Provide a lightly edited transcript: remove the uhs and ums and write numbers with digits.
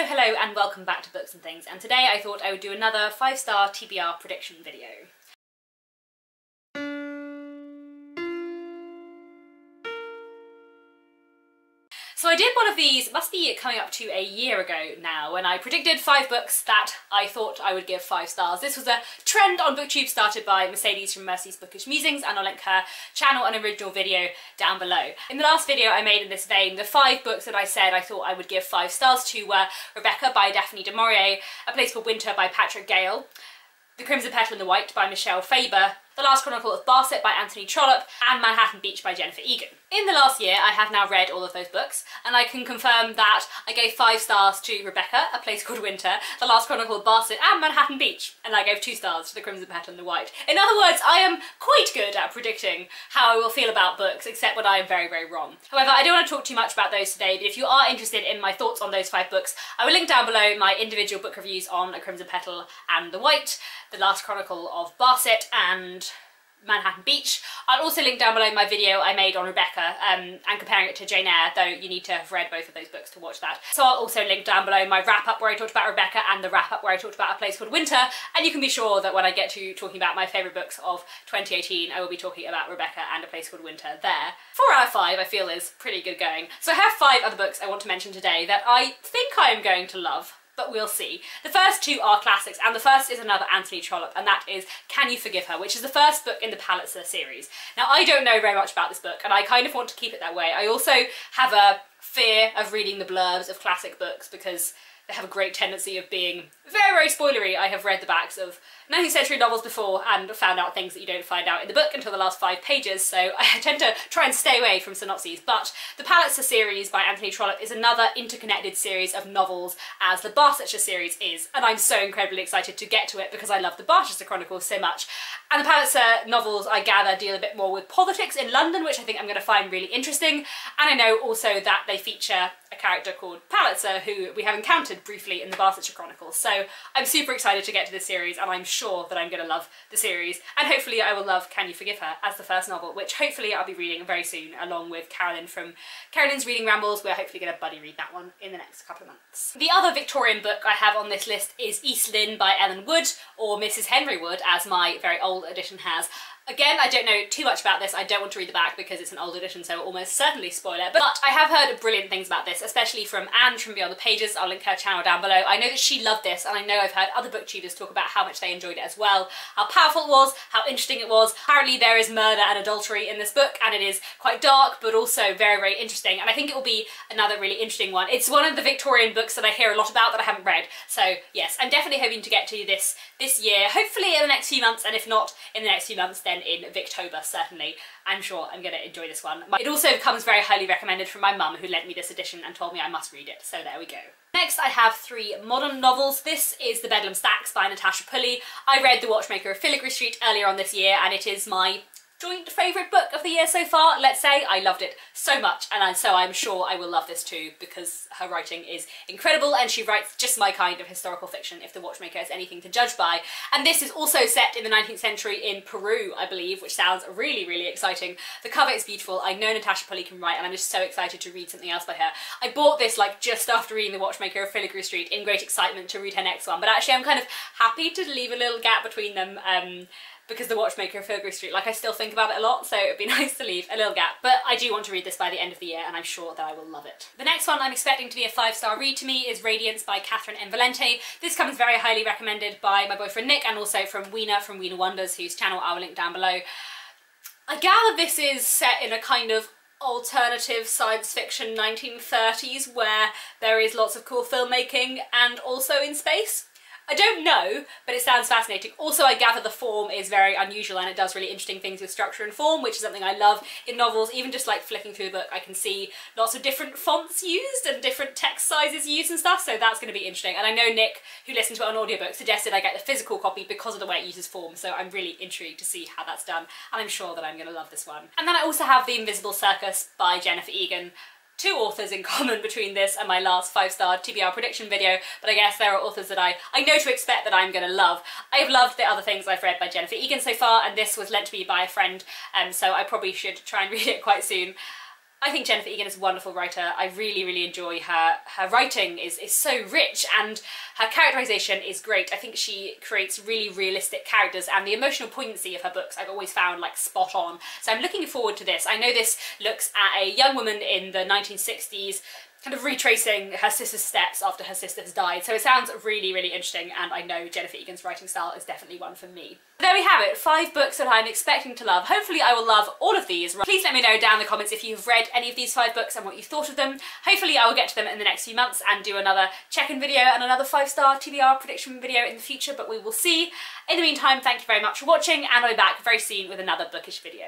So hello and welcome back to Books and Things, and today I thought I would do another 5-star TBR prediction video. So I did one of these, it must be coming up to a year ago now, when I predicted 5 books that I thought I would give 5 stars. This was a trend on Booktubes started by Mercedes from Mercy's Bookish Musings, and I'll link her channel and original video down below. In the last video I made in this vein, the 5 books that I said I thought I would give 5 stars to were Rebecca by Daphne du Maurier, A Place Called Winter by Patrick Gale, The Crimson Petal and the White by Michelle Faber, The Last Chronicle of Barset by Anthony Trollope, and Manhattan Beach by Jennifer Egan. In the last year I have now read all of those books, and I can confirm that I gave 5 stars to Rebecca, A Place Called Winter, The Last Chronicle of Barset and Manhattan Beach, and I gave 2 stars to The Crimson Petal and the White. In other words, I am quite good at predicting how I will feel about books, except when I am very, very wrong. However, I don't want to talk too much about those today, but if you are interested in my thoughts on those 5 books, I will link down below my individual book reviews on A Crimson Petal and the White, The Last Chronicle of Barset and Manhattan Beach. I'll also link down below my video I made on Rebecca and comparing it to Jane Eyre, though you need to have read both of those books to watch that. So I'll also link down below my wrap-up where I talked about Rebecca and the wrap-up where I talked about A Place Called Winter, and you can be sure that when I get to talking about my favourite books of 2018, I will be talking about Rebecca and A Place Called Winter there. 4 out of 5 I feel is pretty good going. So I have 5 other books I want to mention today that I think I am going to love, but we'll see. The first 2 are classics, and the first is another Anthony Trollope, and that is Can You Forgive Her, which is the first book in the Palitzer series. Now, I don't know very much about this book, and I kind of want to keep it that way. I also have a fear of reading the blurbs of classic books because they have a great tendency of being very, very spoilery. I have read the backs of 19th century novels before and found out things that you don't find out in the book until the last 5 pages, so I tend to try and stay away from synopses. But the Palitzer series by Anthony Trollope is another interconnected series of novels, as the Barsetshire series is, and I'm so incredibly excited to get to it because I love the Barchester Chronicles so much. And the Palitzer novels, I gather, deal a bit more with politics in London, which I think I'm going to find really interesting, and I know also that they feature a character called Palitzer who we have encountered briefly in the Barsetshire Chronicles. So I'm super excited to get to this series, and I'm sure that I'm going to love the series, and hopefully I will love Can You Forgive Her as the first novel, which hopefully I'll be reading very soon along with Carolyn from Carolyn's Reading Rambles. We're hopefully going to buddy read that one in the next couple of months. The other Victorian book I have on this list is Eastland by Ellen Wood, or Mrs. Henry Wood as my very old edition has. Again, I don't know too much about this. I don't want to read the back because it's an old edition, so almost certainly spoil it. But I have heard brilliant things about this, especially from Anne from Beyond the Pages. I'll link her channel down below. I know that she loved this, and I know I've heard other booktubers talk about how much they enjoyed it as well, how powerful it was, how interesting it was. Apparently there is murder and adultery in this book, and it is quite dark, but also very, very interesting. And I think it will be another really interesting one. It's one of the Victorian books that I hear a lot about that I haven't read. So yes, I'm definitely hoping to get to this year, hopefully in the next few months, and if not in the next few months, then in Victober, certainly. I'm sure I'm going to enjoy this one. It also comes very highly recommended from my mum, who lent me this edition and told me I must read it, so there we go. Next I have 3 modern novels. This is The Bedlam Stacks by Natasha Pulley. I read The Watchmaker of Filigree Street earlier on this year, and it is my joint favourite book of the year so far, let's say. I loved it so much, and so I'm sure I will love this too, because her writing is incredible and she writes just my kind of historical fiction, if The Watchmaker is anything to judge by. And this is also set in the 19th century in Peru, I believe, which sounds really, really exciting. The cover is beautiful. I know Natasha Pulley can write, and I'm just so excited to read something else by her. I bought this like just after reading The Watchmaker of Filigree Street in great excitement to read her next one, but actually I'm kind of happy to leave a little gap between them, because The Watchmaker of Filigree Street, like, I still think about it a lot, so it'd be nice to leave a little gap. But I do want to read this by the end of the year, and I'm sure that I will love it. The next one I'm expecting to be a 5-star read to me is Radiance by Catherine M. Valente. This comes very highly recommended by my boyfriend Nick, and also from Weena from Weena Wonders, whose channel I will link down below. I gather this is set in a kind of alternative science fiction 1930s where there is lots of cool filmmaking and also in space. I don't know, but it sounds fascinating. Also, I gather the form is very unusual, and it does really interesting things with structure and form, which is something I love in novels. Even just like flicking through the book, I can see lots of different fonts used and different text sizes used and stuff, so that's going to be interesting. And I know Nick, who listened to it on audiobook, suggested I get the physical copy because of the way it uses form, so I'm really intrigued to see how that's done, and I'm sure that I'm going to love this one. And then I also have The Invisible Circus by Jennifer Egan. 2 authors in common between this and my last 5-star TBR prediction video, but I guess there are authors that I know to expect that I'm going to love. I've loved the other things I've read by Jennifer Egan so far, and this was lent to me by a friend, so I probably should try and read it quite soon. I think Jennifer Egan is a wonderful writer. I really, really enjoy her. Her writing is so rich and her characterisation is great. I think she creates really realistic characters, and the emotional poignancy of her books I've always found like spot on. So I'm looking forward to this. I know this looks at a young woman in the 1960s kind of retracing her sister's steps after her sister has died. So it sounds really, really interesting, and I know Jennifer Egan's writing style is definitely one for me. There we have it, 5 books that I'm expecting to love. Hopefully I will love all of these. Please let me know down in the comments if you've read any of these 5 books and what you thought of them. Hopefully I will get to them in the next few months and do another check-in video and another 5-star TBR prediction video in the future, but we will see. In the meantime, thank you very much for watching, and I'll be back very soon with another bookish video.